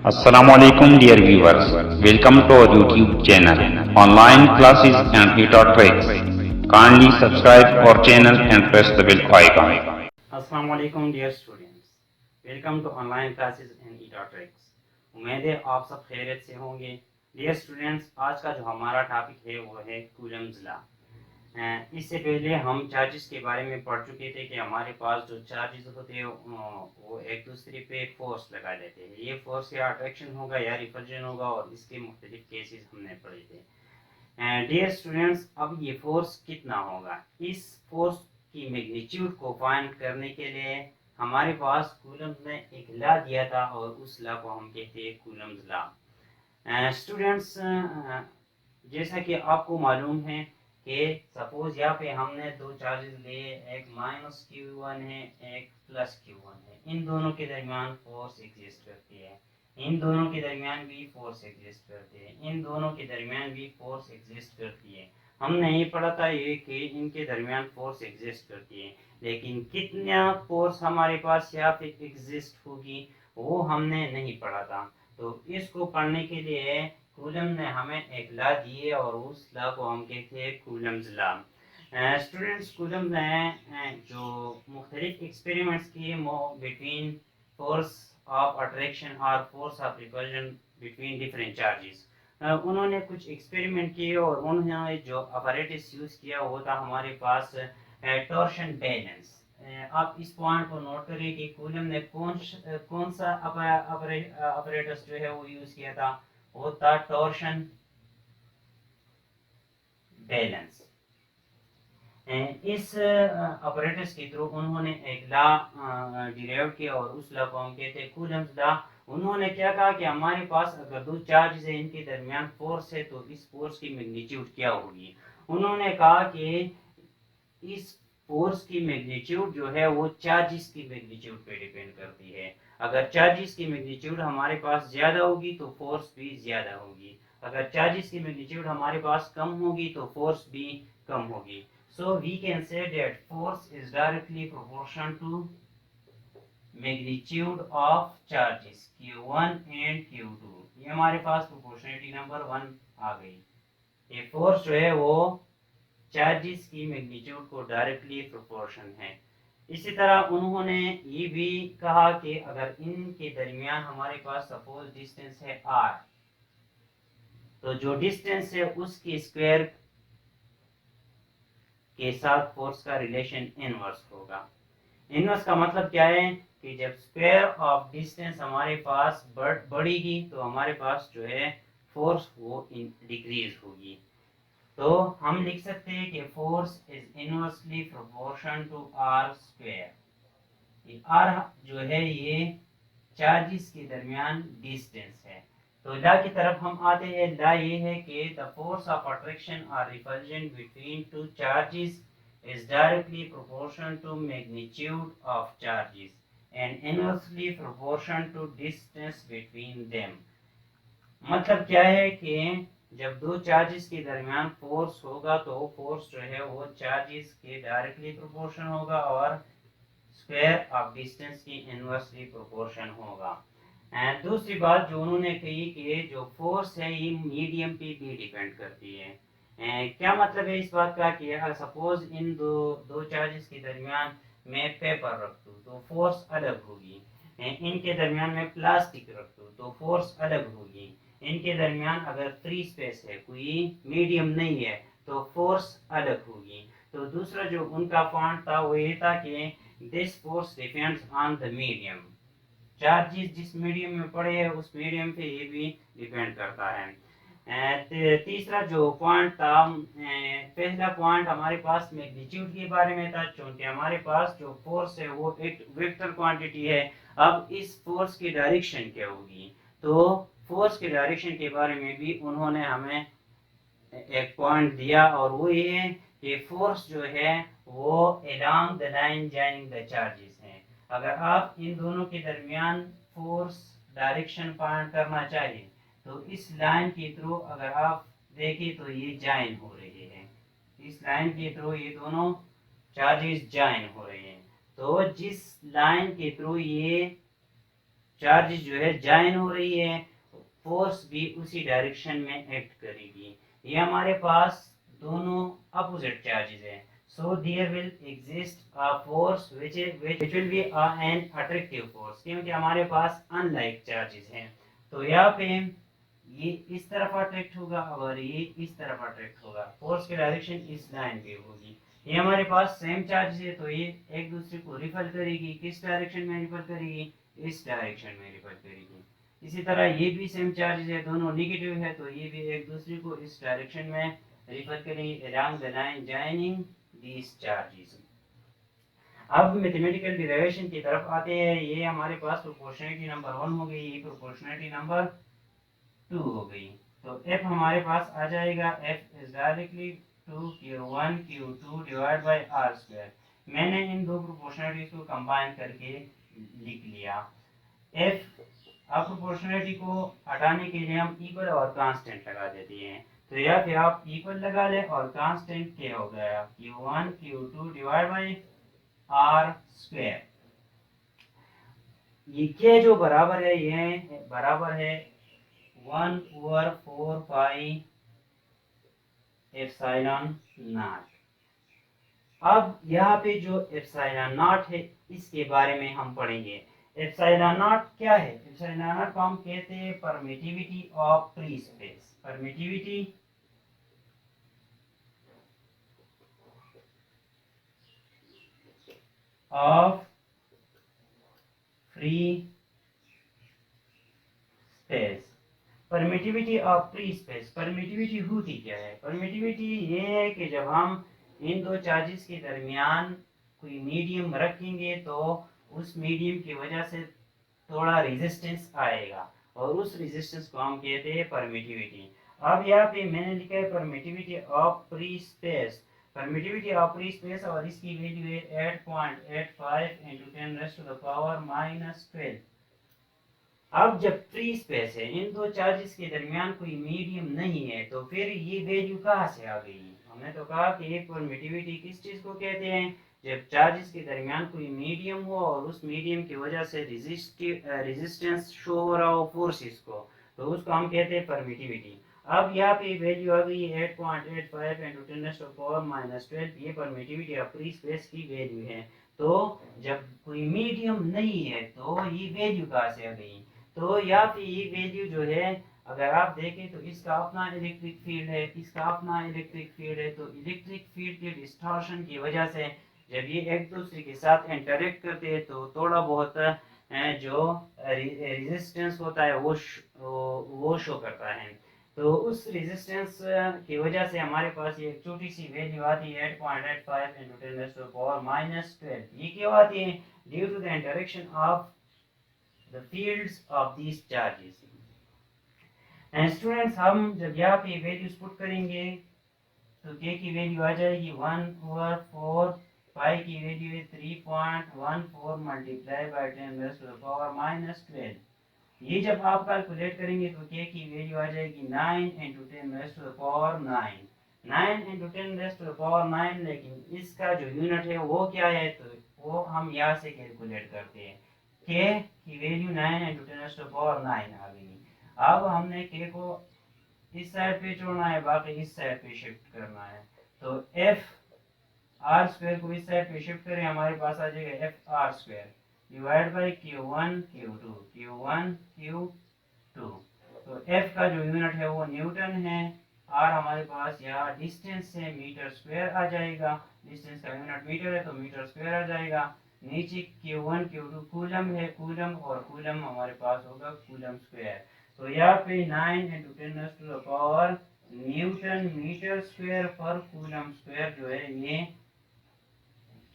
Assalamualaikum dear viewers. Welcome to our YouTube channel. Online classes and e-tricks. Kindly subscribe our channel and press the bell icon. अस्सलाम वालेकुम dear students, welcome to online classes in Etatricks. उम्मीद है आप सब खैरियत से होंगे। Dear students, आज का जो हमारा टॉपिक है वो है कूलम्स लॉ। इससे पहले हम चार्जेस के बारे में पढ़ चुके थे कि हमारे पास जो चार्जेस होते हैं वो एक दूसरे पे फोर्स लगा देते हैं। ये फोर्स या अट्रैक्शन होगा या रिपल्जन होगा, और इसके मुख्तलिफ केसेस हमने पढ़े थे। डियर स्टूडेंट्स, अब ये फोर्स कितना होगा, इस फोर्स की मैग्नीट्यूड को फाइंड करने के लिए हमारे पास कूलम्स ने एक लॉ दिया था, और उस लॉ को हम कहते हैं कूलम्स लॉ। स्टूडेंट्स, जैसा कि आपको मालूम है कि सपोज यहाँ पे हमने दो चार्जेस लिए, एक माइनस Q1 है, एक प्लस Q1 है। इन दोनों के दरमियान फोर्स एग्जिस्ट करती है, इन दोनों के दरमियान भी फोर्स एग्जिस्ट करती है, इन दोनों के दरमियान भी फोर्स एग्जिस्ट करती है। हमने ये पढ़ा था ये कि इनके दरमियान फोर्स एग्जिस्ट करती है, लेकिन कितना फोर्स हमारे पास यहाँ पे एग्जिस्ट होगी वो हमने नहीं पढ़ा था। तो इसको पढ़ने के लिए कूलम ने हमें एक लॉ दी है, और उस लॉ को हम कहते हैं कूलम्स लॉ। स्टूडेंट्स, कूलम ने जो मुख्तलिफ एक्सपेरिमेंट्स किए बिटवीन फोर्स ऑफ अट्रैक्शन और force of repulsion between different charges, उन्होंने कुछ एक्सपेरिमेंट किए, और उन्होंने जो अपरेटस यूज किया वो था हमारे पास टॉर्शन बैलेंस। आप इस पॉइंट को नोट करिए कि कूलम ने कौन सा अपरेटस जो है वो यूज किया था, वो था टॉर्शन बैलेंस। इस अपरेटस के थ्रू उन्होंने एक लॉ डिराइव किया, और उस लॉ को हम कहते हैं कूलम्स लॉ। उन्होंने क्या कहा कि हमारे पास अगर दो चार्जेस है, इनके दरमियान फोर्स है, तो इस फोर्स की मैग्नीट्यूड क्या होगी। उन्होंने कहा कि इस फोर्स की मैग्नीट्यूड जो है वो चार्जेस की मैग्नीट्यूड पे डिपेंड करती है। अगर चार्जेस की मैग्नीट्यूड हमारे पास ज्यादा होगी तो फोर्स भी ज्यादा होगी, अगर चार्जेस की मैग्नीट्यूड हमारे पास कम होगी तो फोर्स भी कम होगी। So we can say that force is directly proportional to magnitude of charges Q1 and Q2। ये हमारे पास प्रोपोर्शनलिटी नंबर 1 आ गई। ये फोर्स जो है वो चार्जेस की मैग्नीट्यूड को डायरेक्टली प्रोपोर्शन है। इसी तरह उन्होंने ये भी कहा कि अगर इनके दरमियान हमारे पास सपोज डिस्टेंस है r, तो जो डिस्टेंस है उसके स्क्वायर के साथ फोर्स का रिलेशन इनवर्स होगा। इनवर्स का मतलब क्या है कि जब स्क्वायर ऑफ डिस्टेंस हमारे पास बढ़ेगी तो हमारे पास जो है फोर्स वो डिक्रीज होगी। तो हम लिख सकते हैं कि force is inversely proportion to R square. R जो है ये चार्जेस के दरमियान डिस्टेंस है। तो लॉ की तरफ हम आते हैं। लॉ ये है कि द फोर्स ऑफ अट्रैक्शन और repulsion between two charges is directly proportional to magnitude of charges and inversely proportional to distance between them। मतलब क्या है कि जब दो चार्जेस के दरमियान फोर्स होगा तो फोर्स जो है वो चार्जेस के डायरेक्टली प्रोपोर्शन होगा, और स्क्वायर ऑफ डिस्टेंस की इनवर्सली प्रोपोर्शन होगा। एंड दूसरी बात जो उन्होंने कही कि जो फोर्स है ये मीडियम पे भी डिपेंड करती है। क्या मतलब है इस बात का कि अगर सपोज इन दो चार्जेस के दरमियान मैं पेपर रख दूं तो फोर्स अलग होगी, इनके दरमियान में प्लास्टिक रख दूं तो फोर्स अलग होगी, इनके दरमियान अगर फ्री स्पेस है, कोई मीडियम नहीं है, तो फोर्स अलग होगी। तो दूसरा जो उनका पॉइंट था वो ये था कि this force depends on the medium. Charges जिस मीडियम में पड़े हैं उस मीडियम पे ये भी डिपेंड करता है। तीसरा जो पॉइंट था, पहला पॉइंट हमारे पास मैग्नीट्यूड के बारे में था, क्योंकि हमारे पास जो फोर्स है वो एक वेक्टर क्वांटिटी है। अब इस फोर्स की डायरेक्शन क्या होगी, तो फोर्स के डायरेक्शन के बारे में भी उन्होंने हमें एक पॉइंट दिया, और वो ये है कि फोर्स जो है वो along the line joining the charges है। अगर आप इन दोनों के दरमियान फोर्स डायरेक्शन फाइंड करना चाहिए तो इस लाइन के थ्रू अगर आप देखें तो ये जॉइन हो रही है, इस लाइन के थ्रू ये दोनों चार्जेस जॉइन हो रहे हैं। तो जिस लाइन के थ्रू ये चार्ज जो है ज्वाइन हो रही है, फोर्स भी उसी डायरेक्शन में एक्ट करेगी। ये हमारे पास दोनों अपोजिट चार्जेस हैं, so there will exist a force which will be an attractive force, क्योंकि हमारे पास अनलाइक चार्जेस हैं। तो यहाँ पे ये इस तरफ अट्रैक्ट होगा और ये इस तरफ अट्रैक्ट होगा, फोर्स की डायरेक्शन इस लाइन पे होगी। ये हमारे पास सेम चार्ज है तो ये एक दूसरे को रिपल करेगी, किस डायरेक्शन में रिपल करेगी, इस डायरेक्शन में रिपल करेगी। इसी तरह ये भी सेम चार्ज है, दोनों नेगेटिव है तो ये भी एक दूसरे को इस डायरेक्शन में रिपल करेंगे along the line joining these charges। अब मैथमेटिकल डिराइवेशन की तरफ आते हैं। ये हमारे पास प्रोपोर्शनलिटी नंबर 1 हो गई, ये प्रोपोर्शनलिटी नंबर 2 हो गई। तो f हमारे पास आ जाएगा, f is directly 2q1 q2 divide by r square. मैंने इन दो प्रोपोर्शनलिटीज को कंबाइन करके लिख लिया f। अब प्रोपोर्शनलिटी को हटाने के लिए हम इक्वल और कांस्टेंट लगा देते हैं, तो यहाँ पे आप इक्वल लगा ले और कांस्टेंट क्या हो गया, q1 q2 divide by r square. ये के जो बराबर है, ये बराबर है 1/4 पाई एप्सिलॉन नॉट। अब यहाँ पे जो एप्सिलॉन नॉट है इसके बारे में हम पढ़ेंगे। एप्सिलॉन नॉट क्या है? एप्सिलॉन नॉट को हम कहते हैं permittivity of free space. Permittivity of free space. Permittivity of free space, permittivity होती क्या है? परमिटिविटी ये है कि जब हम इन दो चार्जेस के दरमियान कोई मीडियम रखेंगे तो उस मीडियम की वजह से थोड़ा रेजिस्टेंस आएगा और उस रेजिस्टेंस को हम कहते हैं परमिटिविटी। अब यहाँ पे मैंने लिखा है permittivity of free space. Permittivity of free space और इसकी वैल्यू है 8.85 × 10⁻⁻12। अब जब फ्री स्पेस है, इन दो चार्जेस के दरमियान कोई मीडियम नहीं है, तो फिर ये वैल्यू कहाँ से आ गई? हमने तो कहा कि एक परमिटिविटी किस चीज को कहते हैं, जब चार्जेस के दरमियान कोई मीडियम हो और उस मीडियम की वजह से रेजिस्टेंस शो हो रहा हो फोर्सेस को, तो उसको हम कहते हैं परमिटिविटी। अब यहाँ पे वैल्यू आ गई 8.85 × 10⁻⁻12। ये परमिटिविटी ऑफ फ्री स्पेस की वैल्यू है। तो जब कोई मीडियम नहीं है तो ये वैल्यू कहाँ से आ गई? तो यहाँ पे ये वैल्यू जो है, अगर आप देखें तो इसका अपना इलेक्ट्रिक फील्ड है, इसका अपना इलेक्ट्रिक फील्ड है, तो इलेक्ट्रिक फील्ड के डिस्टॉर्शन की वजह से जब ये एक दूसरे के साथ इंटरेक्ट करते हैं तो थोड़ा बहुत जो रेजिस्टेंस होता है वो शो करता है। तो उस रेजिस्टेंस की वजह से हमारे पास ये छोटी सी वैल्यू आती है 8.85 × 10⁻⁻12। ये क्यों आती है? Due to the interaction of the fields of these charges। and students, हम जब यहाँ पे वैल्यूज पुट करेंगे तो k की वैल्यू आ जाएगी 1/4, पाई की वैल्यू है 3.14 मल्टीप्लाई बाय 10⁻⁻12। ये जब आप कैलकुलेट करेंगे तो k की वैल्यू आ जाएगी 9 × 10⁻9। 9 × 10⁻9, लेकिन इसका जो यूनिट है वो क्या है, तो वो हम यहाँ से कैलकुलेट करते हैं। k की वैल्यू 9 × 10⁻9 आ गई। अब हमने k को इस साइड पे छोड़ना है, बाकी इस साइड पे शिफ्ट करना है। तो f r स्क्वायर को इस साइड पे शिफ्ट करें, हमारे पास आ जाएगा f r square divide by q1 q2। तो f का जो यूनिट है वो न्यूटन है, r हमारे पास यहाँ डिस्टेंस से मीटर स्क्वायर आ जाएगा, डिस्टेंस का यूनिट मीटर है तो मीटर स्क्वायर आ जाएगा। नीचे q1 q2 कूलम है, कूलम और कूलम हमारे पास होगा कूलम स्क्वायर। तो यहाँ पे 9 × 10⁻, न्यूटन मीटर स्क्वायर पर कूलम स्क्वायर जो है ये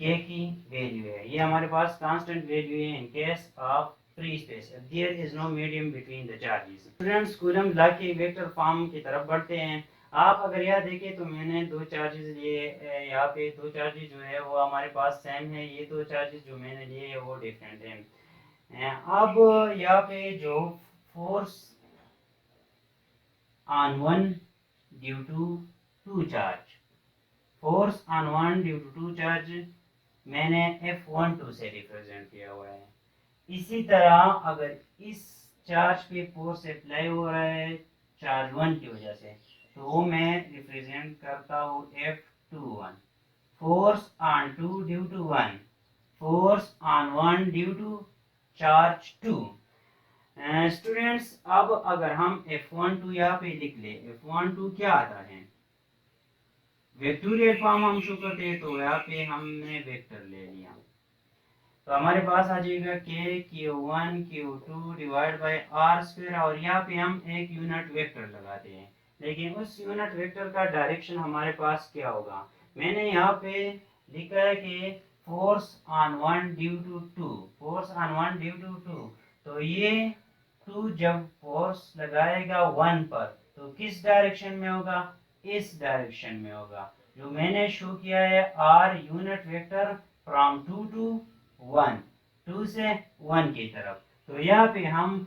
k की वैल्यू है। ये हमारे पास कांस्टेंट वैल्यू है in case of free space, there is no medium between the charges. Students, Coulomb law के वेक्टर फॉर्म की तरफ बढ़ते हैं। आप अगर यहाँ देखें तो मैंने दो चार्जेस लिए, यहाँ पे दो चार्जेस जो है वो हमारे पास सेम है, ये दो चार्जेस जो मैंने लिए है वो डिफरेंट हैं। अब यहाँ पे जो force on one due to two charge, force on one due to two charge मैंने F12 से रिप्रेजेंट किया हुआ है। इसी तरह अगर इस चार्ज पे फोर्स अप्लाई हो रहा है चार्ज 1 की वजह से, तो वो मैं रिप्रेजेंट करता हूँ F21, force on 2 due to 1, force on 1 due to charge 2। Students, अब अगर हम F12 यहाँ पे लिख ले, F12 क्या आता है, वेक्टोरियल फॉर्म हम शो करते हैं, तो यहाँ पे हमने वेक्टर ले लिया, तो हमारे पास आ जाएगा के Q1 Q2 divide by are square, और यहाँ पे हम एक यूनिट वेक्टर लगाते हैं, लेकिन उस यूनिट वेक्टर का डायरेक्शन हमारे पास क्या होगा, मैंने यहाँ पे लिखा है कि force on 1 due to 2, force on 1 due to 2, तो ये 2 जब फोर्स लगाएगा 1 पर तो किस डायरेक्शन में होगा, इस डायरेक्शन में होगा, जो मैंने शो किया है R unit vector from 2 to 1, 2 से 1 की तरफ। तो यहाँ पे हम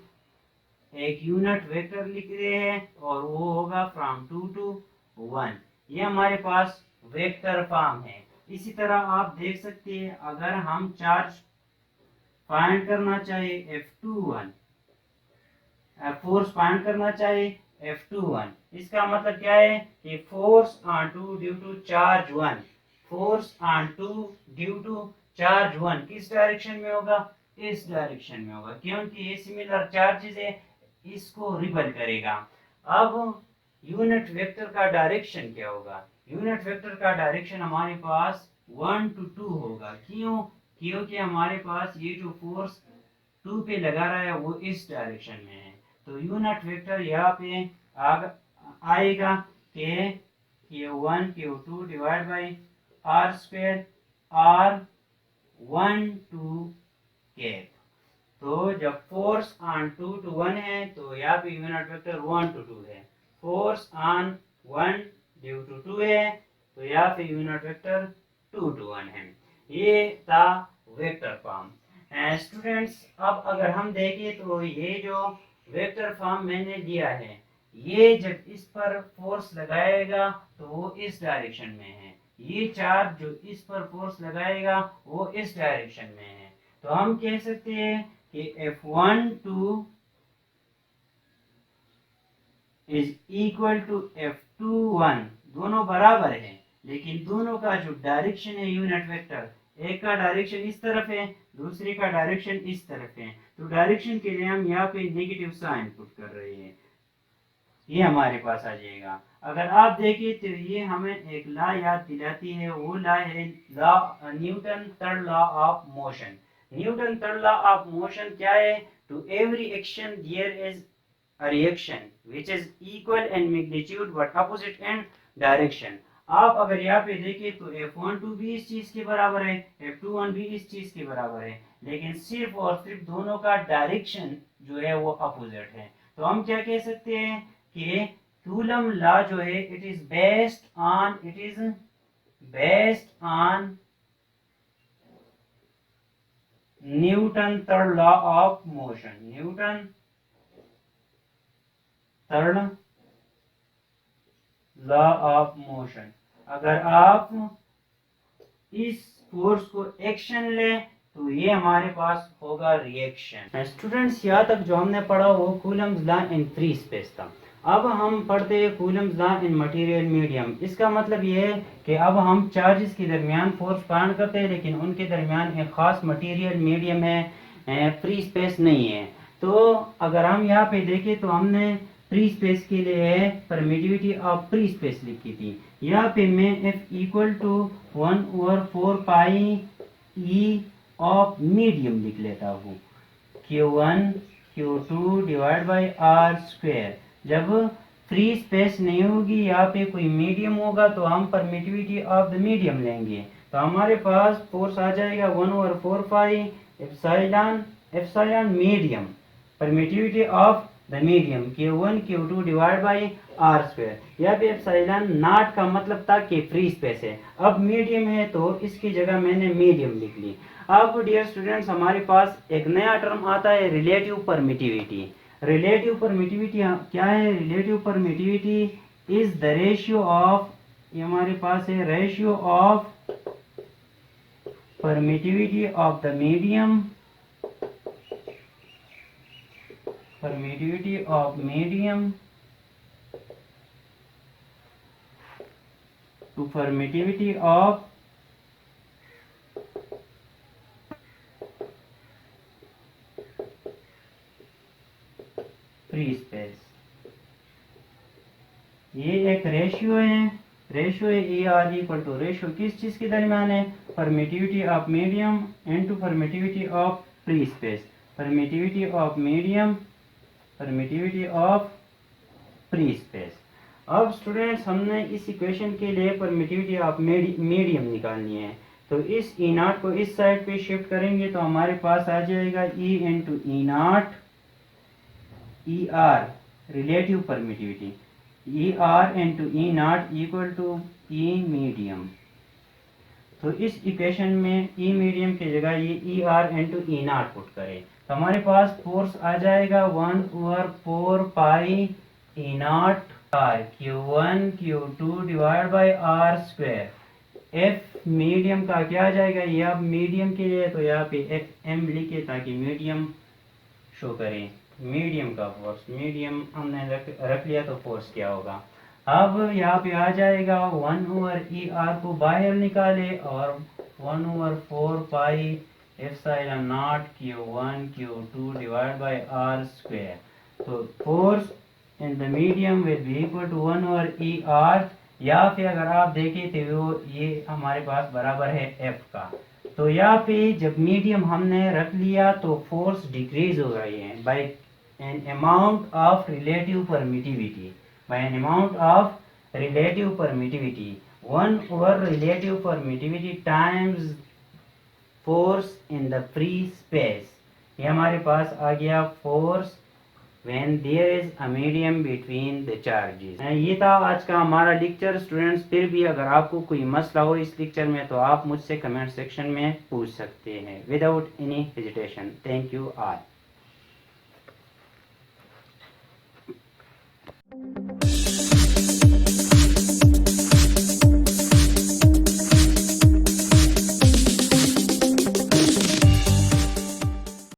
एक यूनिट वेक्टर लिख रहे हैं और वो होगा फ्रॉम 2 टू 1, ये हमारे पास वेक्टर फॉर्म है। इसी तरह आप देख सकते हैं अगर हम चार्ज फाइंड करना चाहिए F21, फोर्स फाइंड करना चाहिए F21, इसका मतलब क्या है कि force on 2 due to charge 1, force on 2 due to charge 1 किस डायरेक्शन में होगा, इस डायरेक्शन में होगा, क्योंकि ये सिमिलर चार्जेस है, इसको रिपल करेगा। अब यूनिट वेक्टर का डायरेक्शन क्या होगा, यूनिट वेक्टर का डायरेक्शन हमारे पास 1 टू 2 होगा, क्यों, क्योंकि हमारे पास ये जो फोर्स 2 पे लगा रहा है वो इस डायरेक्शन में है, तो यूनिट वेक्टर यहाँ पे आएगा कि Q1 Q2 divide by R square R 1 two cap. तो जब फोर्स ऑन 2 टू 1 है तो यहाँ पे यूनिट वेक्टर 1 टू 2 है, फोर्स ऑन 1 ड्यू टू 2 है तो यहाँ पे यूनिट वेक्टर 2 टू 1 है। ये था वेक्टर फॉर्म। स्टूडेंट्स, अब अगर हम देखें तो ये जो वेक्टर फॉर्म मैंने दिया है, ये जब इस पर फोर्स लगाएगा तो वो इस डायरेक्शन में है, ये चार्ज जो इस पर फोर्स लगाएगा वो इस डायरेक्शन में है, तो हम कह सकते हैं कि F12 is equal to F21, दोनों बराबर है, लेकिन दोनों का जो डायरेक्शन है यूनिट वेक्टर, एक का डायरेक्शन इस तरफ है, दूसरे का डायरेक्शन इस तरफ है, तो डायरेक्शन के लिए हम यहाँ पे नेगेटिव साइन पुट कर रहे हैं, ये हमारे पास आ जाएगा। अगर आप देखें तो ये हमें एक लॉ याद दिलाती है, वो लॉ है Newton third law of motion. Newton third law of motion क्या है, to every action there is a reaction which is equal in magnitude but opposite in direction। आप अगर यहाँ पे देखें तो F12 भी इस चीज के बराबर है, F21 भी इस चीज के बराबर है, लेकिन सिर्फ और सिर्फ दोनों का डायरेक्शन जो है वो अपोजिट है। तो हम क्या कह सकते हैं कि कूलम लॉ जो है it is based on Newton third law of motion, Newton third law of motion. अगर आप इस फोर्स को एक्शन ले तो ये हमारे पास होगा रिएक्शन। स्टूडेंट्स, यहाँ तक जो हमने पढ़ा वो Coulomb's law in free space था। अब हम पढ़ते हैं Coulomb's law in material medium. इसका मतलब ये है कि अब हम चार्जेस के दरमियान फोर्स फाइंड करते हैं, लेकिन उनके दरमियान एक खास मटेरियल मीडियम है, फ्री स्पेस नहीं है। तो अगर हम यहाँ पे देखें तो हमने फ्री स्पेस के लिए परमिटिविटी ऑफ फ्री स्पेस लिखी थी, यहाँ पे मैं F equal to 1/4 pi E of medium लिख लेता हूँ, Q1 Q2 divide by R square. जब फ्री स्पेस नहीं होगी, यहाँ पे कोई मीडियम होगा तो हम परमिटिविटी ऑफ द मीडियम लेंगे, तो हमारे पास फोर्स आ जाएगा 1/4 pi epsilon medium, permittivity of the medium Q1 Q2 divide by R square. यहाँ पे एप्सिलॉन नॉट का मतलब था कि फ्री स्पेस है, अब मीडियम है तो इसकी जगह मैंने मीडियम लिख ली। अब डियर स्टूडेंट्स, हमारे पास एक नया टर्म आता है रिलेटिव परमिटिविटी। रिलेटिव परमिटिविटी क्या है, relative permittivity is the ratio of, ये हमारे पास है ratio of permittivity of the medium permittivity of medium to permittivity of free space. ये एक रेशियो है, रेशियो है E R equal to ratio किस चीज के दरमियान है, permittivity of medium into permittivity of free space, permittivity of medium, permittivity of free space. अब स्टूडेंट्स हमने इस इक्वेशन के लिए परमिटिविटी ऑफ मीडियम निकालनी है, तो इस ई नॉट को इस साइड पे शिफ्ट करेंगे तो हमारे पास आ जाएगा E into E naught E R relative permittivity, E R into E naught equal to E medium. तो इस इक्वेशन में ई मीडियम की जगह ये E R into E naught put करें तो हमारे पास फोर्स आ जाएगा 1/4 pi E naught R Q1 Q2 divide by R square. F medium का क्या आ जाएगा, ये आप मीडियम के लिए तो यहाँ पे एफ एम लिखे ताकि मीडियम शो करें, मीडियम का फोर्स, मीडियम हमने रख लिया तो फोर्स क्या होगा। अब यहाँ पे आ जाएगा 1/ER को बाहर निकाले और 1/4 pi epsilon naught Q1 Q2 divide by R square. तो force in the medium will be equal to 1/ER, या फिर अगर आप देखें तो ये हमारे पास बराबर है F का। तो यहाँ पे जब मीडियम हमने रख लिया तो फोर्स डिक्रीज हो रही है by an amount of relative permittivity, by an amount of relative permittivity, 1 over relative permittivity times force in the free space। ये हमारे पास आ गया force when there is a medium between the charges। ये था आज का हमारा लेक्चर स्टूडेंट्स। फिर भी अगर आपको कोई मसला हो इस लेक्चर में तो आप मुझसे कमेंट सेक्शन में पूछ सकते हैं without any hesitation. Thank you all.